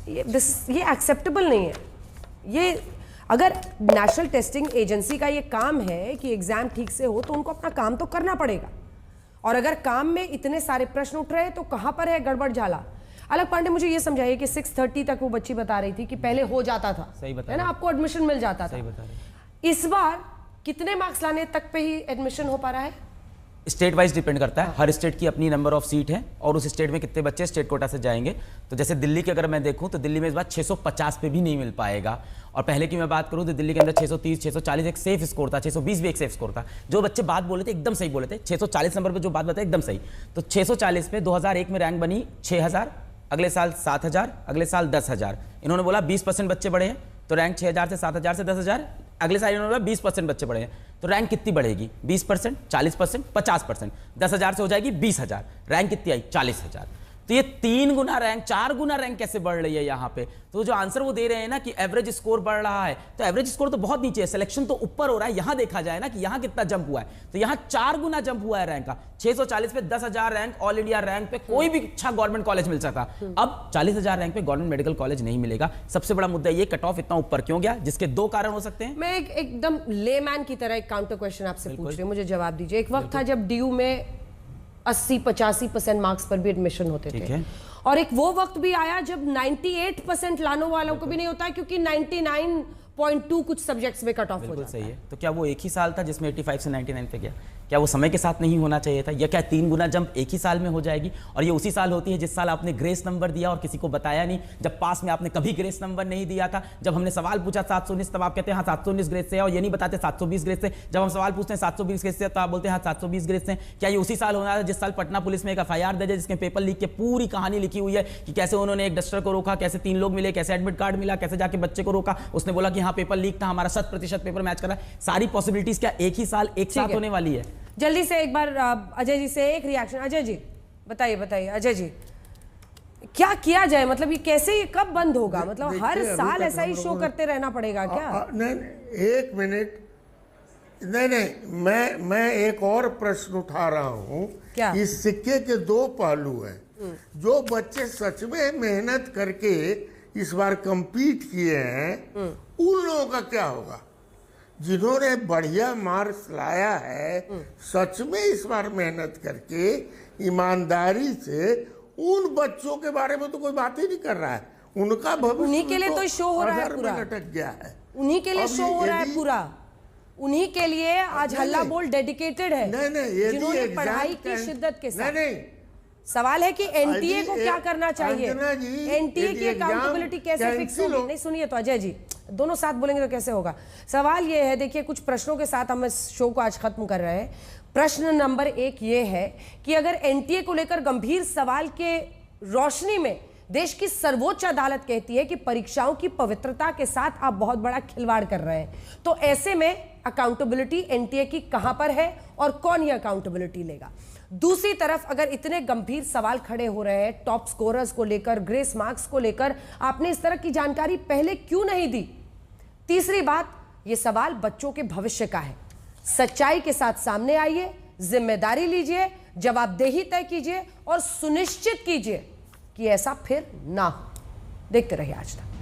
ये एक्सेप्टेबल नहीं है। ये अगर नेशनल टेस्टिंग एजेंसी का ये काम है कि एग्जाम ठीक से हो तो उनको अपना काम तो करना पड़ेगा, और अगर काम में इतने सारे प्रश्न उठ रहे हैं तो कहां पर है गड़बड़ झाला। अलग पांडे, मुझे ये समझाइए कि 6:30 तक वो बच्ची बता रही थी कि पहले हो जाता था, सही बता है ना, आपको एडमिशन मिल जाता था। इस बार कितने मार्क्स लाने तक पे ही एडमिशन हो पा रहा है? स्टेट वाइज डिपेंड करता है, हर स्टेट की अपनी नंबर ऑफ सीट है और उस स्टेट में कितने बच्चे स्टेट कोटा से जाएंगे। तो जैसे दिल्ली की अगर मैं देखूं तो दिल्ली में इस बार 650 पे भी नहीं मिल पाएगा, और पहले की मैं बात करूं तो दिल्ली के अंदर 630 640 एक सेफ स्कोर था, 620 भी एक सेफ स्कोर था। जो बच्चे बात बोले थे एकदम सही बोले थे, 640 नंबर पे जो बात बताए एकदम सही। तो 640 पे 2001 में रैंक बनी 6000, अगले साल 7000, अगले साल 10,000। इन्होंने बोला 20% बच्चे बढ़े हैं तो रैंक 6000 से 7000 से 10,000। अगले साल इन्होंने बोला 20% बच्चे बढ़े हैं तो रैंक कितनी बढ़ेगी? 20%, 40%, 50%। 10,000 से हो जाएगी 20,000, रैंक कितनी आई? 40,000। तो ये 3 गुना रैंक, 4 गुना रैंक कैसे बढ़ रही है यहाँ पे? तो जो आंसर वो दे रहे हैं ना कि एवरेज स्कोर बढ़ रहा है, तो एवरेज स्कोर तो बहुत नीचे है, सिलेक्शन तो ऊपर हो रहा है। यहाँ देखा जाए ना कि यहाँ कितना जंप हुआ है, तो यहाँ 4 गुना जंप हुआ है रैंक का। 640 पे 10,000 रैंक, ऑल इंडिया रैंक पे कोई भी अच्छा गवर्नमेंट कॉलेज मिल सकता। अब 40,000 रैंक पे गवर्नमेंट मेडिकल कॉलेज नहीं मिलेगा। सबसे बड़ा मुद्दा ये कट ऑफ इतना ऊपर क्यों गया, जिसके 2 कारण हो सकते हैं। मैं एकदम लेमैन की तरह एक काउंटर क्वेश्चन आपसे पूछ रही हूँ, मुझे जवाब दीजिए। एक वक्त था जब DU में 80-85% मार्क्स पर भी एडमिशन होते थे, और एक वो वक्त भी आया जब 98% लाने वालों को भी नहीं होता है, क्योंकि 99.2 कुछ सब्जेक्ट्स में कट ऑफ हो जाता है। सही है। तो क्या वो एक ही साल था जिसमें 85 से 99 पे गया? क्या वो समय के साथ नहीं होना चाहिए था? या क्या 3 गुना जंप एक ही साल में हो जाएगी? और ये उसी साल होती है जिस साल आपने ग्रेस नंबर दिया और किसी को बताया नहीं, जब पास में आपने कभी ग्रेस नंबर नहीं दिया था। जब हमने सवाल पूछा 719 तब आप कहते हैं हाँ 719 ग्रेस से, और ये नहीं बताते 720 ग्रेस से। जब हम सवाल पूछते हैं 720 ग्रेस से तो आप बोलते हैं हाँ 720 ग्रेस से। क्या ये उसी साल होना था जिस साल पटना पुलिस में एक FIR दर्ज है जिसमें पेपर लीक की पूरी कहानी लिखी हुई है कि कैसे उन्होंने एक डस्टर को रोका, कैसे 3 लोग मिले, कैसे एडमिट कार्ड मिला, कैसे जाके बच्चे को रोका, उसने बोला कि हाँ पेपर लीक था, हमारा 100% पेपर मैच कर रहा है। सारी पॉसिबिलिटीज क्या एक ही साल एक साथ होने वाली है? जल्दी से एक बार अजय जी से एक रिएक्शन। अजय जी बताइए अजय जी, क्या किया जाए? मतलब ये कैसे, ये कब बंद होगा? मतलब हर साल ऐसा ही शो करते रहना पड़ेगा क्या? नहीं, एक मिनट, नहीं, मैं एक और प्रश्न उठा रहा हूँ। इस सिक्के के 2 पहलू हैं। जो बच्चे सच में मेहनत करके इस बार compete किए हैं, उन लोगों का क्या होगा? जिन्होंने बढ़िया मार्क्स लाया है, सच में इस बार मेहनत करके ईमानदारी से, उन बच्चों के बारे में तो कोई बात ही नहीं कर रहा है। उनका भविष्य उन्हीं के लिए तो शो हो रहा है पूरा, लटक गया है। उन्हीं के लिए शो हो रहा है पूरा, उन्हीं के लिए आज हल्ला बोल डेडिकेटेड है। नहीं, जिन्होंने पढ़ाई की शिद्दत के साथ। नहीं, सवाल है कि एनटीए को क्या करना चाहिए, एनटीए की अकाउंटेबिलिटी कैसे फिक्स होगी? नहीं सुनिए तो अजय जी, दोनों साथ बोलेंगे तो कैसे होगा? सवाल ये है, देखिए कुछ प्रश्नों के साथ हम इस शो को आज खत्म कर रहे हैं। प्रश्न नंबर 1 ये है कि अगर एनटीए को लेकर गंभीर सवाल के रोशनी में देश की सर्वोच्च अदालत कहती है कि परीक्षाओं की पवित्रता के साथ आप बहुत बड़ा खिलवाड़ कर रहे हैं, तो ऐसे में अकाउंटेबिलिटी एनटीए की कहां पर है और कौन ये अकाउंटेबिलिटी लेगा? दूसरी तरफ अगर इतने गंभीर सवाल खड़े हो रहे हैं टॉप स्कोरर्स को लेकर, ग्रेस मार्क्स को लेकर, आपने इस तरह की जानकारी पहले क्यों नहीं दी? तीसरी बात, ये सवाल बच्चों के भविष्य का है। सच्चाई के साथ सामने आइए, जिम्मेदारी लीजिए, जवाबदेही तय कीजिए और सुनिश्चित कीजिए कि ऐसा फिर ना हो। देखते रहिए आज तक।